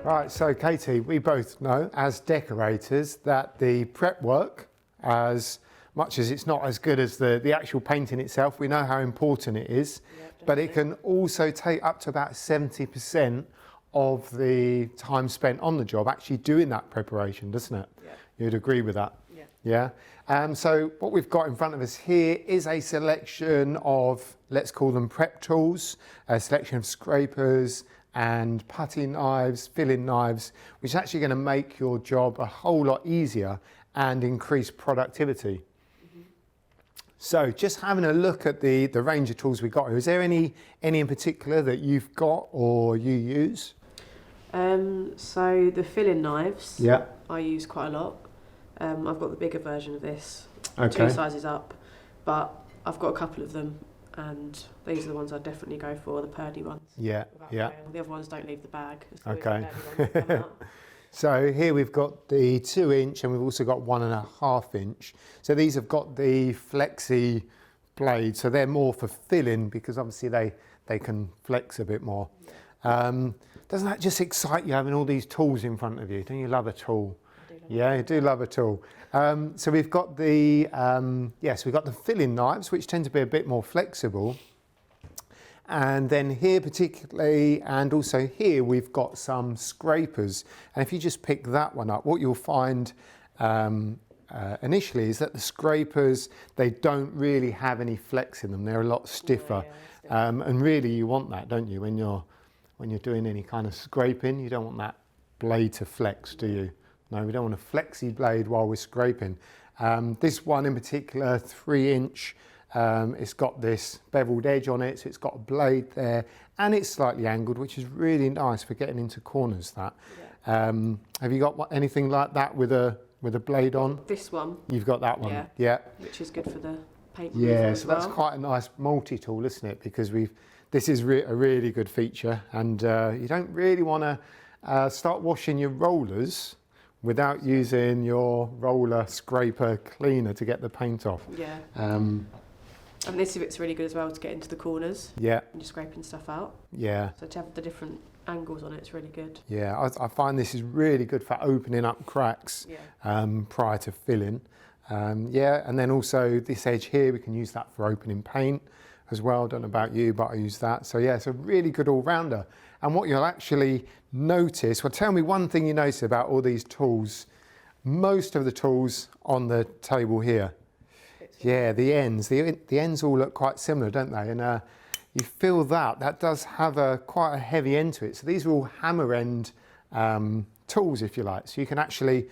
Right, so Katie, we both know as decorators that the prep work, as much as it's not as good as the actual painting itself, we know how important it is, but it can also take up to about 70% of the time spent on the job actually doing that preparation, doesn't it? Yeah. You'd agree with that? Yeah. Yeah. So what we've got in front of us here is a selection of, let's call them prep tools, a selection of scrapers and putty knives, filling knives, which is actually going to make your job a whole lot easier and increase productivity. So just having a look at the range of tools we've got here, is there any in particular that you've got or you use? So the filling knives, Yeah. I use quite a lot. I've got the bigger version of this, Okay. 2 sizes up, but I've got a couple of them, and these are the ones I'd definitely go for, the Purdy ones. Yeah, without yeah. fail. The other ones don't leave the bag. It's the Okay. Purdy ones that come out. So here we've got the 2-inch and we've also got 1.5-inch. So these have got the flexi blade, so they're more for filling because obviously they can flex a bit more. Doesn't that just excite you having all these tools in front of you? Don't you love a tool? Yeah, you do love a tool. So we've got the we've got the filling knives, which tend to be a bit more flexible. And then here particularly, and also here, we've got some scrapers. And if you just pick that one up, what you'll find initially is that the scrapers, they don't really have any flex in them. They're a lot stiffer. And really you want that, don't you? When you're doing any kind of scraping, you don't want that blade to flex, do you? No, we don't want a flexy blade while we're scraping. This one in particular, 3-inch, it's got this beveled edge on it, so it's got a blade there, and it's slightly angled, which is really nice for getting into corners. That. Yeah. Have you got anything like that with a blade on? This one. You've got that one. Yeah. Yeah. Which is good for the paint. Yeah, as so well. that's quite a nice multi-tool, isn't it? Because this is a really good feature, and you don't really want to start washing your rollers without using your roller scraper cleaner to get the paint off. Yeah. And this bit's really good as well to get into the corners. Yeah. And you're scraping stuff out. Yeah. So to have the different angles on it's really good. Yeah, I find this is really good for opening up cracks prior to filling. Yeah, and then also this edge here, we can use that for opening paint as well. Don't know about you, but I use that. So yeah, it's a really good all-rounder. And what you'll actually notice, well, tell me one thing you notice about all these tools. Most of the tools on the table here, yeah, the ends all look quite similar, don't they? And you feel that does have quite a heavy end to it. So these are all hammer end tools, if you like. So you can actually,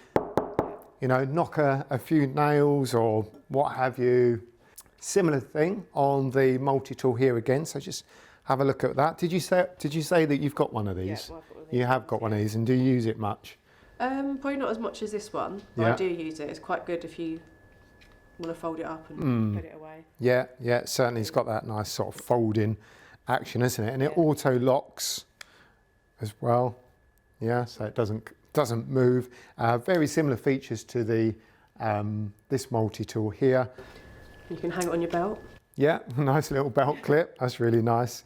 knock a few nails or what have you. Similar thing on the multi-tool here again. So just have a look at that. Did you say that you've got one of these? Yeah, well, I've got one of these. You have got one of these, and do you use it much? Probably not as much as this one, but I do use it. It's quite good if you want to fold it up and put it away. Yeah, certainly it's got that nice sort of folding action, isn't it? And it auto locks as well. Yeah, so it doesn't move. Very similar features to the this multi-tool here. You can hang it on your belt. Yeah, nice little belt clip. That's really nice.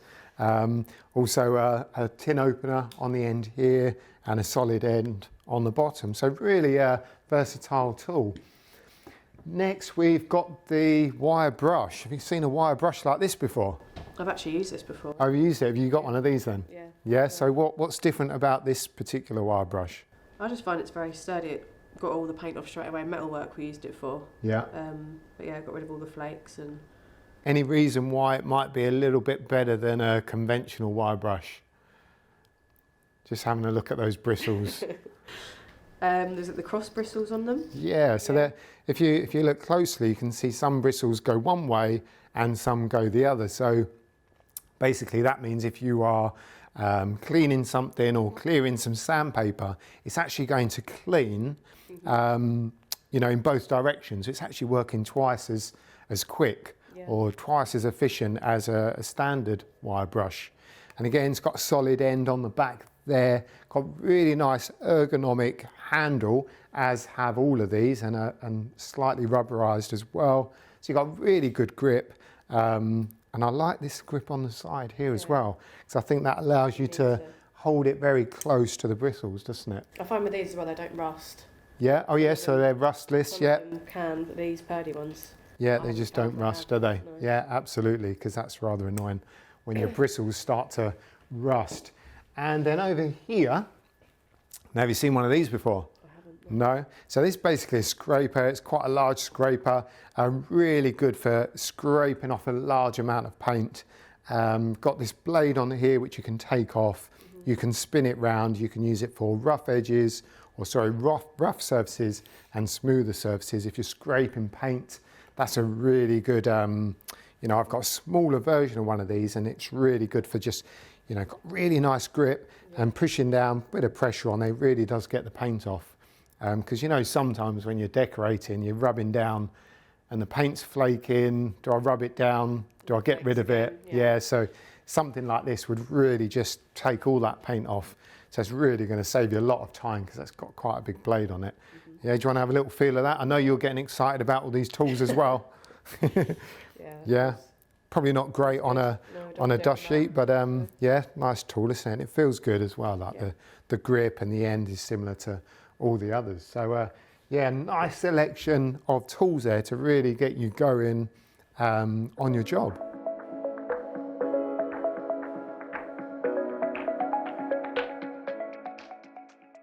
Also a tin opener on the end here and a solid end on the bottom. So really a versatile tool. Next, we've got the wire brush. Have you seen a wire brush like this before? I've actually used this before. Oh, you used it? Have you got one of these then? Yeah. Yeah, so what's different about this particular wire brush? I just find it's very sturdy. It got all the paint off straight away. Metalwork we used it for. Yeah. But yeah, got rid of all the flakes. And any reason why it might be a little bit better than a conventional wire brush? Just having a look at those bristles. There's the cross bristles on them. Yeah, so if you look closely, you can see some bristles go one way and some go the other. So basically that means if you are cleaning something or clearing some sandpaper, it's actually going to clean, in both directions. It's actually working twice as quick or twice as efficient as a standard wire brush. And again, it's got a solid end on the back there, got really nice ergonomic handle, as have all of these, and slightly rubberized as well. So you've got really good grip. And I like this grip on the side here as well, because I think that allows you to hold it very close to the bristles, doesn't it? I find with these as well, they don't rust. Yeah, oh yeah, so they're rustless, Some yeah. of them can, but these Purdy ones. Yeah, they just don't rust, do they? No. Yeah, absolutely, because that's rather annoying when your bristles start to rust. And then over here, now have you seen one of these before? I haven't. No? So this is basically a scraper. It's quite a large scraper, really good for scraping off a large amount of paint. Got this blade on here which you can take off. You can spin it round. You can use it for rough edges, or sorry, rough surfaces and smoother surfaces. If you're scraping paint, that's a really good, you know, I've got a smaller version of one of these, and it's really good for just, you know, got really nice grip, and pushing down, bit of pressure on, it really does get the paint off. Because, you know, sometimes when you're decorating, you're rubbing down and the paint's flaking. Do I rub it down? Do I get rid of it? Yeah, so something like this would really just take all that paint off. So it's really going to save you a lot of time, because that's got quite a big blade on it. Yeah, do you want to have a little feel of that? I know you're getting excited about all these tools as well. Yeah, probably not great on a dust sheet, but yeah, nice tool, isn't it? It feels good as well. Like the grip and the end is similar to all the others. So yeah, nice selection of tools there to really get you going on your job.